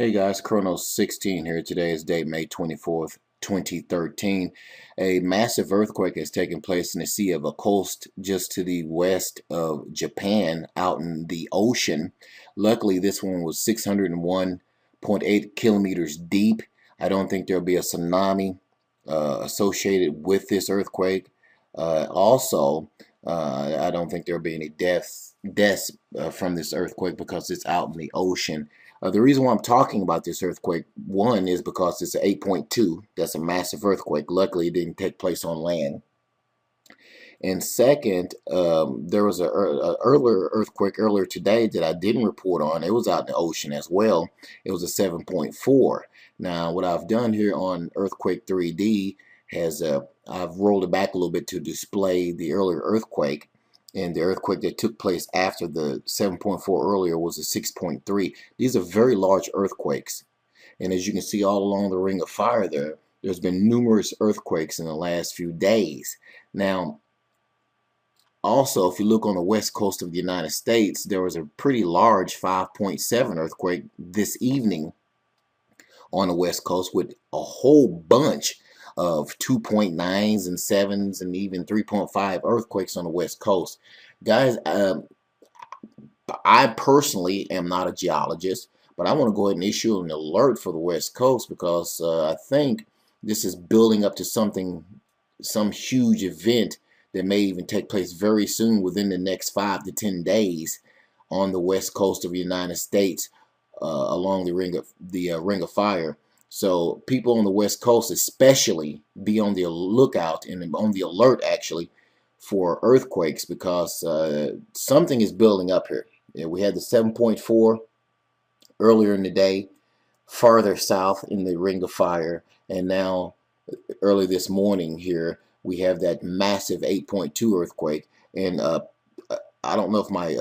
Hey guys, Chronos 16 here. Today is date May 24th, 2013. A massive earthquake has taken place in the Sea of Okhotsk just to the west of Japan out in the ocean. Luckily, this one was 601.8 kilometers deep. I don't think there'll be a tsunami associated with this earthquake. I don't think there'll be any deaths from this earthquake because it's out in the ocean. The reason why I'm talking about this earthquake, one, is because it's an 8.2. That's a massive earthquake. Luckily, it didn't take place on land. And second, there was a earlier earthquake earlier today that I didn't report on. It was out in the ocean as well. It was a 7.4. Now, what I've done here on Earthquake 3D has I've rolled it back a little bit to display the earlier earthquake. And the earthquake that took place after the 7.4 earlier was a 6.3. These are very large earthquakes. And as you can see all along the Ring of Fire there's been numerous earthquakes in the last few days. Now, also, if you look on the west coast of the United States, there was a pretty large 5.7 earthquake this evening on the west coast with a whole bunch of 2.9s and 7s and even 3.5 earthquakes on the west coast. Guys, I personally am not a geologist, but I want to go ahead and issue an alert for the west coast because I think this is building up to some huge event that may even take place very soon within the next 5 to 10 days on the west coast of the United States along the Ring of Fire. So people on the west coast especially be on the lookout and on the alert actually for earthquakes because something is building up here. Yeah, we had the 7.4 earlier in the day farther south in the Ring of Fire, and now early this morning here we have that massive 8.2 earthquake. And I don't know if my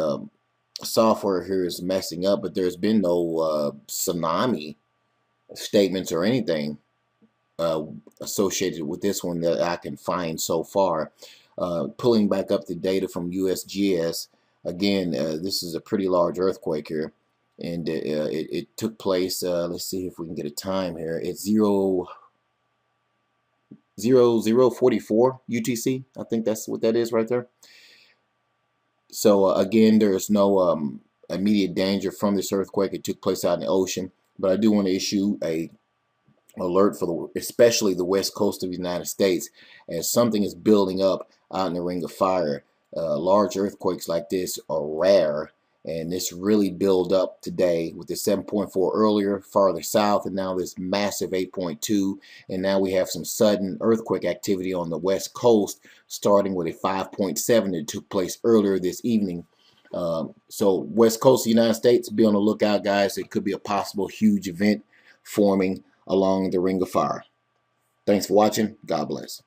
software here is messing up, but there's been no tsunami statements or anything associated with this one that I can find so far. Pulling back up the data from USGS, again, this is a pretty large earthquake here, and it took place, let's see if we can get a time here. It's 0044 UTC. I think that's what that is right there. So again, there's no immediate danger from this earthquake. It took place out in the ocean. But I do want to issue a alert for especially the west coast of the United States, as something is building up out in the Ring of Fire. Large earthquakes like this are rare, and this really built up today with the 7.4 earlier farther south, and now this massive 8.2, and now we have some sudden earthquake activity on the west coast, starting with a 5.7 that took place earlier this evening. So west coast of the United States, be on the lookout, guys. It could be a possible huge event forming along the Ring of Fire. Thanks for watching. God bless.